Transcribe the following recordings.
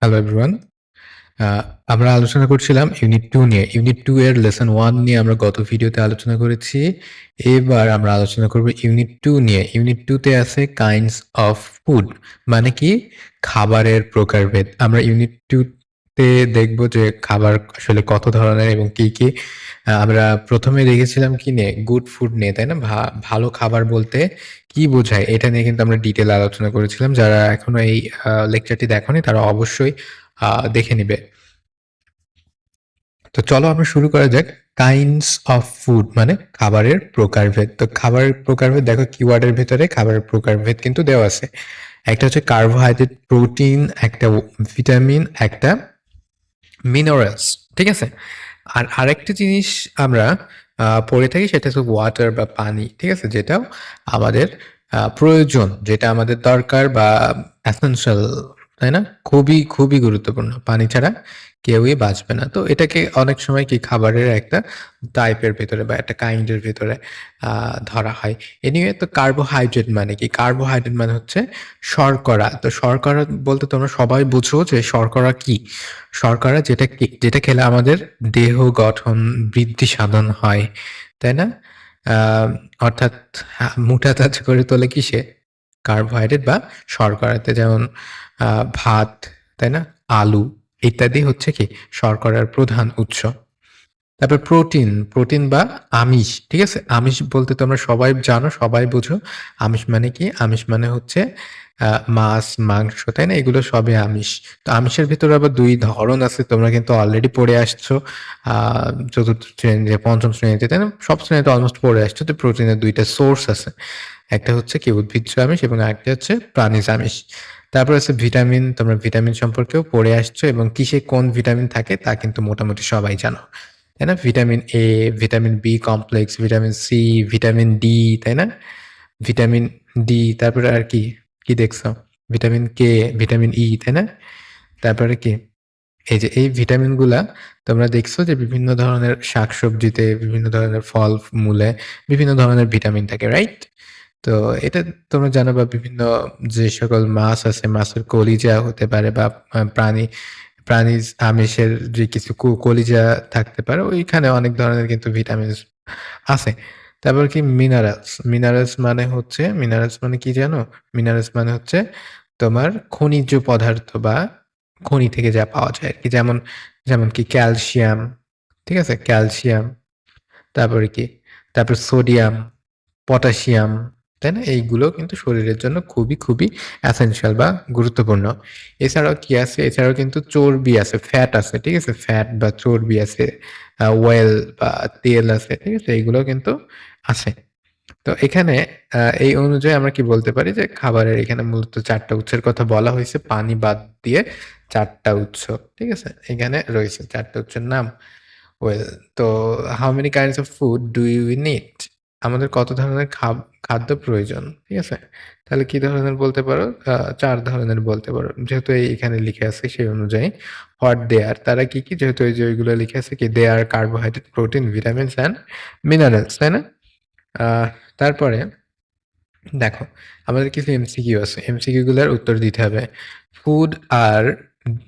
Hello everyone. আ আমরা আলোচনা করছিলাম ইউনিট 2 নিয়ে। ইউনিট 2 এর লেসন 1 নিয়ে আমরা গত ভিডিওতে আলোচনা করেছি। এবার আমরা আলোচনা করব ইউনিট 2 নিয়ে। ইউনিট 2 তে আছে কাইন্ডস অফ ফুড মানে কি খাবারের প্রকারভেদ। আমরা ইউনিট 2 তে দেখব যে খাবার আসলে কত ধরনের এবং কি। আমরা ১ম এ দেখেছিলাম কি নিয়ে? গুড ফুড নিয়ে, তাই না? ভালো খাবার বলতে কি বোঝায়? এটা নিয়ে কিন্তু আমরা ডিটেইল আলোচনা করেছিলাম। যারা এখনো এই লেকচারটি দেখোনি তারা অবশ্যই দেখে নিবে। তো চলো আমরা শুরু করা যাক। কাইন্ডস অফ ফুড মানে খাবারের প্রকারভেদ। তো খাবারের প্রকারভেদ দেখো কিওয়ার্ডের ভেতরে খাবারের প্রকারভেদ কিন্তু দেওয়া আছে। একটা হচ্ছে কার্বোহাইড্রেট, প্রোটিন, একটা ভিটামিন, একটা মিনারেলস। ঠিক আছে? আর আরেকটা জিনিস আমরা পড়ে থাকি সেটা হচ্ছে ওয়াটার বা পানি। ঠিক আছে? যেটাও আমাদের প্রয়োজন, যেটা আমাদের দরকার বা এসেনশিয়াল, তাই না? খুবই গুরুত্বপূর্ণ। পানি ছাড়া কেউই বাঁচবে না। তো এটাকে অনেক সময় কি খাবারের একটা টাইপের ভেতরে বা একটা কাইন্ড এর ভেতরে ধরা হয়। এনিওয়ে তো কার্বোহাইড্রেট মানে কি? কার্বোহাইড্রেট মানে হচ্ছে শর্করা। তো শর্করা বলতে তোমরা সবাই বুঝো যে শর্করা কি? শর্করা যেটা কি? যেটা খেলে আমাদের দেহ গঠন বৃদ্ধি সাধন হয়, তাই না? আ অর্থাৎ মোটা তাজা করে তোলে কিসে? কার্বোহাইড্রেট বা শর্করাতে। যেমন আ ভাত, তাই না? আলু ইত্যাদি হচ্ছে কি শর্করার প্রধান উৎস। তারপর প্রোটিন বা আমিষ, ঠিক আছে? আমিষ বলতে তোমরা সবাই জানো, সবাই বুঝো। আমিষ মানে কি? আমিষ মানে হচ্ছে আ মাছ, মাংস, তাই না? এগুলো সবই আমিষ। তো আমিষের ভেতরে আবার ২ ধরন আছে। তোমরা কিন্তু অলরেডি পড়ে আসছো। আ ৪র্থ শ্রেণীতে, ৫ম শ্রেণীতে, তাই না? সব শ্রেণীতে অলমোস্ট পড়ে আসছো যে প্রোটিনের ২ টা সোর্স আছে। একটা হচ্ছে কি উদ্ভিজ্জ আমিষ এবং আরেকটা হচ্ছে প্রাণিজ আমিষ। তারপর আছে ভিটামিন। তোমরা ভিটামিন সম্পর্কেও পড়ে আসছো এবং কিসে কোন ভিটামিন থাকে তা কিন্তু মোটামুটি সবাই জানো। তাই না? Vitamin A, vitamin B complex, vitamin C, vitamin D, তাই না? ভিটামিন ডি, তারপরে আর কি? কি দেখছো? ভিটামিন কে, ভিটামিন ই, তাই না? তারপরে কি? এই যে এই ভিটামিনগুলা তোমরা দেখছো যে বিভিন্ন ধরনের শাকসবজিতে, বিভিন্ন ধরনের ফল-মূলে বিভিন্ন ধরনের ভিটামিন থাকে, রাইট? তো এটা তোমরা জানো বা বিভিন্ন যে সকল মাছ আছে, মাছের কলিজা হতে পারে বা প্রাণীজ আমিষের যে কিছু কলিজা থাকতে পারে, ওইখানে অনেক ধরনের কিন্তু ভিটামিনস আছে। তারপর কি মিনারেলস। মিনারেলস মানে কি জানো? মিনারেলস মানে হচ্ছে তোমার খনিজ পদার্থ বা খনি থেকে যা পাওয়া যায় আরকি। যেমন কি ক্যালসিয়াম, ঠিক আছে? ক্যালসিয়াম, তারপরে কি? তারপর সোডিয়াম, পটাশিয়াম, তাই না? এইগুলো কিন্তু শরীরের জন্য খুবই এসেনশিয়াল বা গুরুত্বপূর্ণ। এছাড়াও কি আছে? এছাড়াও কিন্তু চর্বি আছে, ফ্যাট আছে, ঠিক আছে? ফ্যাট বা চর্বি আছে, অয়েল বা তেল আছে, ঠিক আছে? এগুলোও কিন্তু আছে। তো এখানে এই অনুযায়ী আমরা কি বলতে পারি যে খাবারের এখানে মূলত ৪ টা উৎসের কথা বলা হইছে। পানি বাদ দিয়ে ৪ টা উৎস। ঠিক আছে? এখানে রয়েছে ৪ টা উৎসের নাম। ওয়েল তো how many kinds of food do you need? আমাদের কত ধরনের খাদ্য প্রয়োজন? ঠিক আছে? তাহলে কি ধরনের বলতে পারো? ৪ ধরনের বলতে পারো। যেহেতু এখানে লিখে আছে সেই অনুযায়ী হোয়াট দে আর তারা কি? যেহেতু এই যে ওইগুলো লিখে আছে কি they are carbohydrate, protein, vitamins and minerals, তাই না? আ তারপরে দেখো, আমাদের কিছু এমসিকিউ আছে। এমসিকিউ গুলার উত্তর দিতে হবে। Food are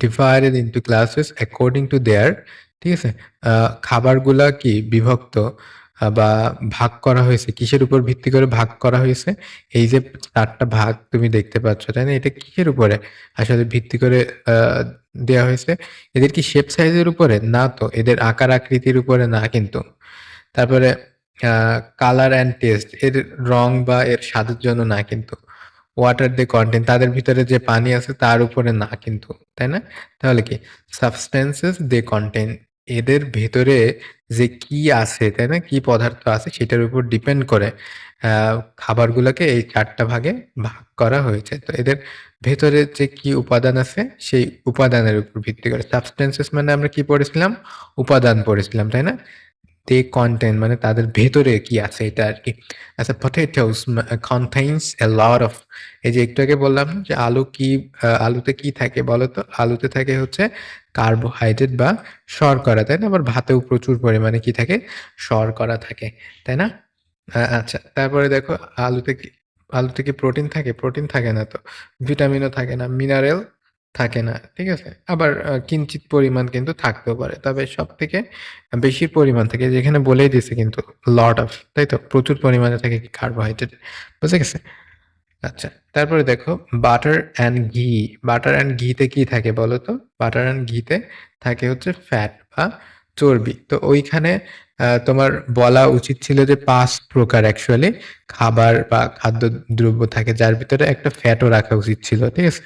divided into classes according to their, ঠিক আছে? আ খাবারগুলা কি বিভক্ত বা ভাগ করা হয়েছে, কিসের উপর ভিত্তি করে ভাগ করা হয়েছে? এই যে ৪ টা ভাগ তুমি দেখতে পাচ্ছ, তাই না? এটা কিসের উপরে আসলে ভিত্তি করে আ দেয়া হয়েছে? এদের কি শেপ সাইজের উপরে? না তো। এদের আকার আকৃতির উপরে না কিন্তু। তারপরে আ কালার অ্যান্ড টেস্ট এর রং বা এর স্বাদের জন্য না কিন্তু। ওয়াটার দে কনটেইন তাদের ভিতরে যে পানি আছে তার উপরে না কিন্তু। তাই না? তাহলে কি? সাবস্টেন্সেস দে কনটেইন এদের ভেতরে যে কি আছে, তাই না? কি পদার্থ আছে সেটার উপর ডিপেন্ড করে আ খাবারগুলোকে এই ৪ টা ভাগে ভাগ করা হয়েছে। তো এদের ভেতরে যে কি উপাদান আছে সেই উপাদানের উপর ভিত্তি করে। সাবস্টেন্সেস মানে আমরা কি পড়েছিলাম? উপাদান পড়েছিলাম, তাই না? দে কনটেইন মানে তাদের ভেতরে কি আছে এটা আরকি। আচ্ছা potatoes contains a lot of এই যে একটু আগে বললাম না যে আলুতে কি থাকে বলো তো? আলুতে থাকে হচ্ছে কার্বোহাইড্রেট বা শর্করা, তাই না? আবার ভাতেও প্রচুর পরিমাণে কি থাকে? শর্করা থাকে, তাই না? আচ্ছা তারপরে দেখো আলুতে কি আলুতে কি প্রোটিন থাকে? প্রোটিন থাকে না তো। ভিটামিনও থাকে না। মিনারেল থাকে না। ঠিক আছে? আবার কিঞ্চিৎ পরিমাণ কিন্তু থাকতেও পারে। তবে সবথেকে বেশি পরিমাণ থাকে যেখানে বলেই দিছে কিন্তু লট অফ, তাই তো? প্রচুর পরিমাণে থাকে কি কার্বোহাইড্রেট। বুঝা গেছে? আচ্ছা। তারপরে দেখো বাটার অ্যান্ড ঘি। বাটার অ্যান্ড ঘিতে কি থাকে বলো তো? বাটার অ্যান্ড ঘিতে থাকে হচ্ছে ফ্যাট বা চর্বি। তো ওইখানে তোমার বলা উচিত ছিল যে ৫ প্রকার অ্যাকচুয়ালি খাবার বা খাদ্যদ্রব্য থাকে যার ভিতরে একটা ফ্যাটও রাখা উচিত ছিল। ঠিক আছে?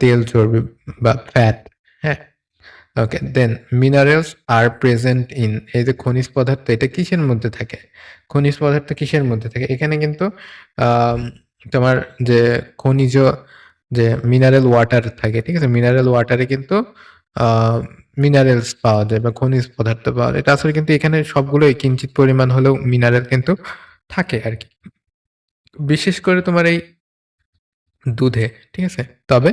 তেল, চর্বি বা ফ্যাট। হ্যাঁ? ওকে। দেন মিনারেলস আর প্রেজেন্ট ইন, এই যে খনিজ পদার্থ এটা কিসের মধ্যে থাকে? খনিজ পদার্থ কিসের মধ্যে থাকে? এখানে কিন্তু আম তোমার যে খনিজ যে মিনারেল ওয়াটার থাকে, ঠিক আছে? মিনারেল ওয়াটারে কিন্তু আ মিনারেলস পাওয়া যায় বা খনিজ পদার্থ পাওয়া যায়। এটা আসলে কিন্তু এখানে সবগুলোই কিঞ্চিৎ পরিমাণ হলেও মিনারেল কিন্তু থাকে আরকি। বিশেষ করে তোমার এই দুধে, ঠিক আছে? তবে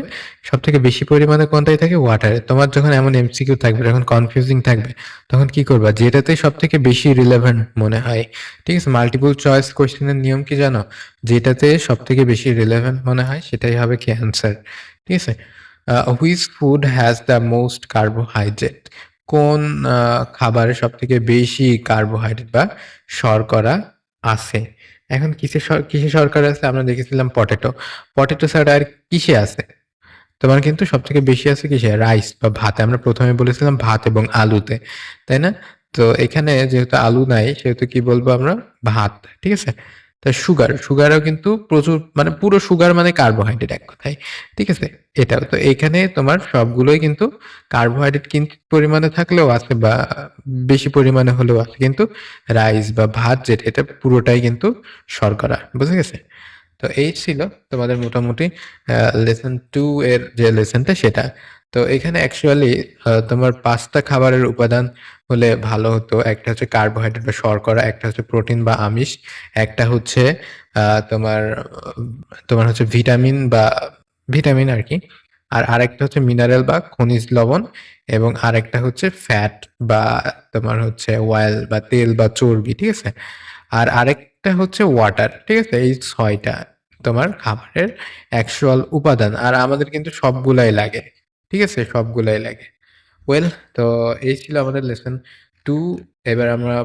সবথেকে বেশি পরিমাণে কোনটায় থাকে? ওয়াটারে। তোমার যখন এমন এমসিকিউ থাকবে, যখন কনফিউজিং থাকবে, তখন কি করবা? যেটাতে সবথেকে বেশি রিলেভেন্ট মনে হয়, ঠিক আছে? মাল্টিপল চয়েস কোয়েশ্চেন এর নিয়ম কি জানো? যেটাতে সবথেকে বেশি রিলেভেন্ট মনে হয় সেটাই হবে কি অ্যান্সার। ঠিক আছে? Which food has the most carbohydrate? কোন খাবারে সবথেকে বেশি কার্বোহাইড্রেট বা শর্করা আছে? এখন কিসে শর্করা আছে? আমরা দেখেছিলাম পটেটো। পটেটো ছাড়া আর কিসে আছে? তোমার কিন্তু সবথেকে বেশি আছে কিসে? রাইস বা ভাতে। আমরা ১ম এ বলেছিলাম ভাত এবং আলুতে। তাই না? তো এখানে যেহেতু আলু নাই সেহেতু কি বলবো আমরা? ভাত। ঠিক আছে? তো সুগারও কিন্তু প্রচুর, মানে পুরো সুগার মানে কার্বোহাইড্রেট এক কথায়। ঠিক আছে? এটাও। তো এখানে তোমার সবগুলোই কিন্তু কার্বোহাইড্রেট কিঞ্চিৎ পরিমাণে থাকলেও আছে বা বেশি পরিমাণে হলেও আছে। কিন্তু রাইস বা ভাত যেটা এটা পুরোটাই কিন্তু শর্করা। বুঝা গেছে? তো এই ছিল তোমাদের মোটামুটি লেসন 2 এর যে লেসনটা সেটা। তো এখানে অ্যাকচুয়ালি তোমার ৫ টা খাবারের উপাদান হলে ভালো হতো। একটা হচ্ছে কার্বোহাইড্রেট বা শর্করা, একটা হচ্ছে প্রোটিন বা আমিষ, একটা হচ্ছে তোমার তোমার হচ্ছে ভিটামিন বা ভিটামিন আরকি। আর আরেকটা হচ্ছে মিনারেল বা খনিজ লবণ, এবং আরেকটা হচ্ছে ফ্যাট বা তোমার হচ্ছে অয়েল বা তেল বা চর্বি। ঠিক আছে? আর আরেকটা হচ্ছে ওয়াটার। ঠিক আছে? এই ৬ টা তোমার খাবারের অ্যাকচুয়াল উপাদান। আর আমাদের কিন্তু সবগুলাই লাগে। ঠিক আছে? সবগুলাই লাগে। ওয়েল, তো এই ছিল আমাদের লেসন 2। এবার আমরা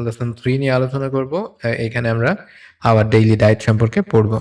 লেসন 3 নিয়ে আলোচনা করব। এখানে আমরা আওয়ার ডেইলি ডায়েট সম্পর্কে পড়ব।